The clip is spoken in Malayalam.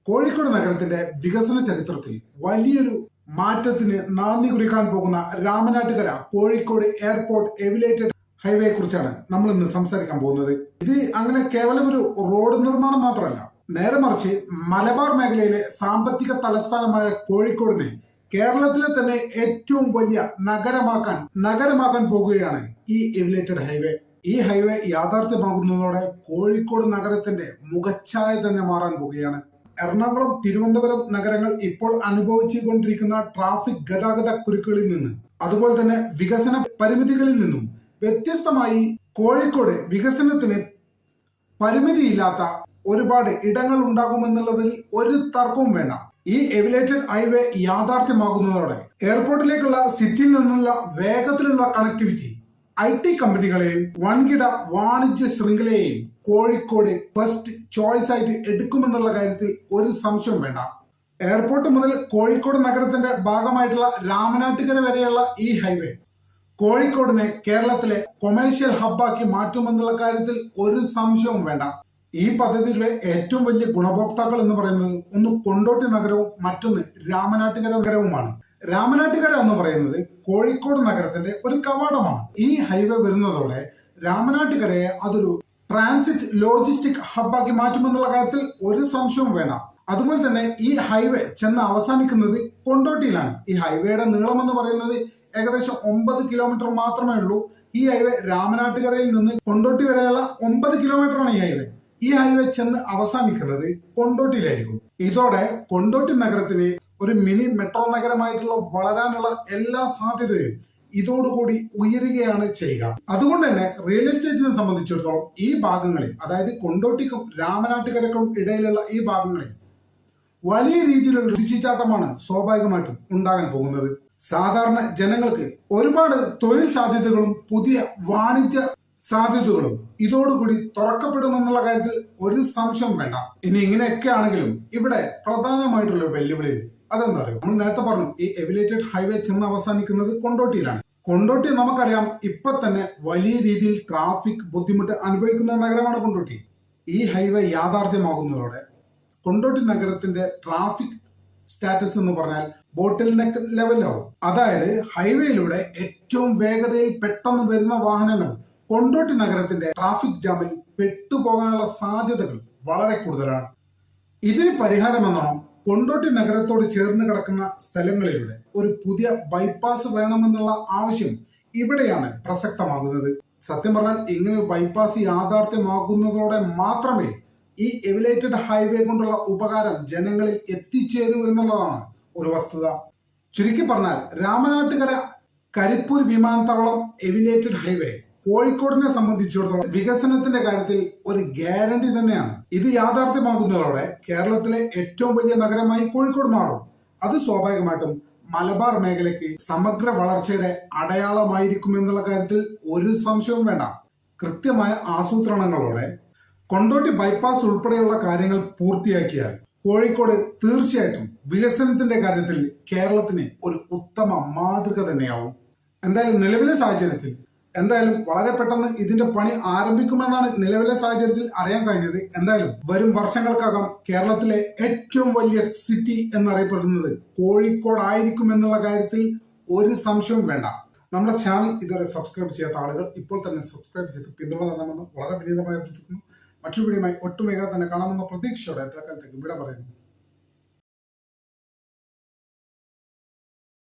കോഴിക്കോട് നഗരത്തിന്റെ വികസന ചരിത്രത്തിൽ വലിയൊരു മാറ്റത്തിന് നാന്ദി കുറിക്കാൻ പോകുന്ന രാമനാട്ടുകര കോഴിക്കോട് എയർപോർട്ട് എവിലേറ്റഡ് ഹൈവേയെ കുറിച്ചാണ് നമ്മൾ ഇന്ന് സംസാരിക്കാൻ പോകുന്നത്. ഇത് അങ്ങനെ കേവലം ഒരു റോഡ് നിർമ്മാണം മാത്രമല്ല, നേരെ മറിച്ച് മലബാർ മേഖലയിലെ സാമ്പത്തിക തലസ്ഥാനമായ കോഴിക്കോടിനെ കേരളത്തിലെ തന്നെ ഏറ്റവും വലിയ നഗരമാക്കാൻ പോകുകയാണ് ഈ എവിലേറ്റഡ് ഹൈവേ. ഈ ഹൈവേ യാഥാർത്ഥ്യമാകുന്നതോടെ കോഴിക്കോട് നഗരത്തിന്റെ മുഖച്ഛായ തന്നെ മാറാൻ പോകുകയാണ്. എറണാകുളം, തിരുവനന്തപുരം നഗരങ്ങൾ ഇപ്പോൾ അനുഭവിച്ചുകൊണ്ടിരിക്കുന്ന ട്രാഫിക് ഗതാഗത കുരുക്കുകളിൽ നിന്ന്, അതുപോലെ തന്നെ വികസന പരിമിതികളിൽ നിന്നും വ്യത്യസ്തമായി കോഴിക്കോട് വികസനത്തിന് പരിമിതിയില്ലാത്ത ഒരുപാട് ഇടങ്ങൾ ഉണ്ടാകുമെന്നുള്ളതിൽ ഒരു തർക്കവും വേണ്ട. ഈ എവിലേറ്റഡ് ഹൈവേ യാഥാർത്ഥ്യമാകുന്നതോടെ എയർപോർട്ടിലേക്കുള്ള സിറ്റിയിൽ നിന്നുള്ള വേഗത്തിലുള്ള കണക്ടിവിറ്റി IT കമ്പനികളെയും വൻകിട വാണിജ്യ ശൃംഖലയെയും കോഴിക്കോട് ഫസ്റ്റ് ചോയ്സ് ആയിട്ട് എടുക്കുമെന്നുള്ള കാര്യത്തിൽ ഒരു സംശയം വേണ്ട. എയർപോർട്ട് മുതൽ കോഴിക്കോട് നഗരത്തിന്റെ ഭാഗമായിട്ടുള്ള രാമനാട്ടുകര വരെയുള്ള ഈ ഹൈവേ കോഴിക്കോടിനെ കേരളത്തിലെ കൊമേഴ്ഷ്യൽ ഹബ്ബാക്കി മാറ്റുമെന്നുള്ള കാര്യത്തിൽ ഒരു സംശയവും വേണ്ട. ഈ പദ്ധതിയുടെ ഏറ്റവും വലിയ ഗുണഭോക്താക്കൾ എന്ന് പറയുന്നത് ഒന്ന് കൊണ്ടോട്ടി നഗരവും മറ്റൊന്ന് രാമനാട്ടുകര നഗരവുമാണ്. രാമനാട്ടുകര എന്ന് പറയുന്നത് കോഴിക്കോട് നഗരത്തിന്റെ ഒരു കവാടമാണ്. ഈ ഹൈവേ വരുന്നതോടെ രാമനാട്ടുകരയെ അതൊരു ട്രാൻസിറ്റ് ലോജിസ്റ്റിക് ഹബ്ബാക്കി മാറ്റുമെന്നുള്ള കാര്യത്തിൽ ഒരു സംശയവും വേണ്ട. അതുപോലെ തന്നെ ഈ ഹൈവേ ചെന്ന് അവസാനിക്കുന്നത് കൊണ്ടോട്ടിയിലാണ്. ഈ ഹൈവേയുടെ നീളം എന്ന് പറയുന്നത് ഏകദേശം 9 കിലോമീറ്റർ മാത്രമേ ഉള്ളൂ. ഈ ഹൈവേ രാമനാട്ടുകരയിൽ നിന്ന് കൊണ്ടോട്ടി വരെയുള്ള 9 കിലോമീറ്ററാണ് ഈ ഹൈവേ. ഈ ഹൈവേ ചെന്ന് അവസാനിക്കുന്നത് കൊണ്ടോട്ടിയിലായിരിക്കും. ഇതോടെ കൊണ്ടോട്ടി നഗരത്തിന് ഒരു മിനി മെട്രോ നഗരമായിട്ടുള്ള വളരാനുള്ള എല്ലാ സാധ്യതയും ഇതോടുകൂടി ഉയരുകയാണ് ചെയ്യുക. അതുകൊണ്ട് തന്നെ റിയൽ എസ്റ്റേറ്റിനെ സംബന്ധിച്ചിടത്തോളം ഈ ഭാഗങ്ങളിൽ, അതായത് കൊണ്ടോട്ടിക്കും രാമനാട്ടുകരക്കും ഇടയിലുള്ള ഈ ഭാഗങ്ങളിൽ വലിയ രീതിയിലുള്ള കുതിച്ചുചാട്ടമാണ് സ്വാഭാവികമായിട്ടും ഉണ്ടാകാൻ പോകുന്നത്. സാധാരണ ജനങ്ങൾക്ക് ഒരുപാട് തൊഴിൽ സാധ്യതകളും പുതിയ വാണിജ്യ സാധ്യതകളും ഇതോടുകൂടി തുറക്കപ്പെടുമെന്നുള്ള കാര്യത്തിൽ ഒരു സംശയം വേണ്ട. ഇനി ഇങ്ങനെയൊക്കെ ആണെങ്കിലും ഇവിടെ പ്രധാനമായിട്ടുള്ള വെല്ലുവിളി ഉണ്ട്. അതെന്താ പറയുക, നമ്മൾ നേരത്തെ പറഞ്ഞു, ഈ എവിലേറ്റഡ് ഹൈവേ ചെന്ന് അവസാനിക്കുന്നത് കൊണ്ടോട്ടിയിലാണ്. കൊണ്ടോട്ടി നമുക്കറിയാം, ഇപ്പൊ തന്നെ വലിയ രീതിയിൽ ട്രാഫിക് ബുദ്ധിമുട്ട് അനുഭവിക്കുന്ന നഗരമാണ് കൊണ്ടോട്ടി. ഈ ഹൈവേ യാഥാർത്ഥ്യമാകുന്നതോടെ കൊണ്ടോട്ടി നഗരത്തിന്റെ ട്രാഫിക് സ്റ്റാറ്റസ് എന്ന് പറഞ്ഞാൽ ബോട്ടിൽ നെക്ക് ലെവലാവും. അതായത് ഹൈവേയിലൂടെ ഏറ്റവും വേഗതയിൽ പെട്ടെന്ന് വരുന്ന വാഹനങ്ങൾ കൊണ്ടോട്ടി നഗരത്തിന്റെ ട്രാഫിക് ജാമിൽ പെട്ടുപോകാനുള്ള സാധ്യതകൾ വളരെ കൂടുതലാണ്. ഇതിന് പരിഹാരമെന്നോണം കൊണ്ടോട്ടി നഗരത്തോട് ചേർന്ന് കിടക്കുന്ന സ്ഥലങ്ങളിലൂടെ ഒരു പുതിയ ബൈപ്പാസ് വേണമെന്നുള്ള ആവശ്യം ഇവിടെയാണ് പ്രസക്തമാകുന്നത്. സത്യം പറഞ്ഞാൽ ഇങ്ങനെ ഒരു ബൈപ്പാസ് യാഥാർത്ഥ്യമാകുന്നതോടെ മാത്രമേ ഈ എവിലേറ്റഡ് ഹൈവേ കൊണ്ടുള്ള ഉപകാരം ജനങ്ങളിൽ എത്തിച്ചേരൂ എന്നുള്ളതാണ് ഒരു വസ്തുത. ചുരുക്കി പറഞ്ഞാൽ രാമനാട്ടുകര കരിപ്പൂർ വിമാനത്താവളം എവിലേറ്റഡ് ഹൈവേ കോഴിക്കോടിനെ സംബന്ധിച്ചിടത്തോളം വികസനത്തിന്റെ കാര്യത്തിൽ ഒരു ഗ്യാരണ്ടി തന്നെയാണ്. ഇത് യാഥാർത്ഥ്യമാകുന്നതോടെ കേരളത്തിലെ ഏറ്റവും വലിയ നഗരമായി കോഴിക്കോട് മാറും. അത് സ്വാഭാവികമായിട്ടും മലബാർ മേഖലയ്ക്ക് സമഗ്ര വളർച്ചയുടെ അടയാളമായിരിക്കുമെന്നുള്ള കാര്യത്തിൽ ഒരു സംശയവും വേണ്ട. കൃത്യമായ ആസൂത്രണങ്ങളോടെ കൊണ്ടോട്ടി ബൈപ്പാസ് ഉൾപ്പെടെയുള്ള കാര്യങ്ങൾ പൂർത്തിയാക്കിയാൽ കോഴിക്കോട് തീർച്ചയായിട്ടും വികസനത്തിന്റെ കാര്യത്തിൽ കേരളത്തിന് ഒരു ഉത്തമ മാതൃക തന്നെയാവും. എന്തായാലും നിലവിലെ സാഹചര്യത്തിൽ വളരെ പെട്ടെന്ന് ഇതിന്റെ പണി ആരംഭിക്കുമെന്നാണ് നിലവിലെ സാഹചര്യത്തിൽ അറിയാൻ കഴിഞ്ഞത്. എന്തായാലും വരും വർഷങ്ങൾക്കകം കേരളത്തിലെ ഏറ്റവും വലിയ സിറ്റി എന്നറിയപ്പെടുന്നത് കോഴിക്കോട് ആയിരിക്കും എന്നുള്ള കാര്യത്തിൽ ഒരു സംശയവും വേണ്ട. നമ്മുടെ ചാനൽ ഇതുവരെ സബ്സ്ക്രൈബ് ചെയ്യാത്ത ആളുകൾ ഇപ്പോൾ തന്നെ സബ്സ്ക്രൈബ് ചെയ്ത് പിന്തുണ തരണമെന്ന് വളരെ വിനീതമായി അഭ്യർത്ഥിക്കുന്നു. മറ്റൊരു വീഡിയോയുമായി ഒട്ടും വേഗം തന്നെ കാണാമെന്ന പ്രതീക്ഷയോടെ എത്ര കാലത്തേക്ക് ഇവിടെ പറയുന്നു.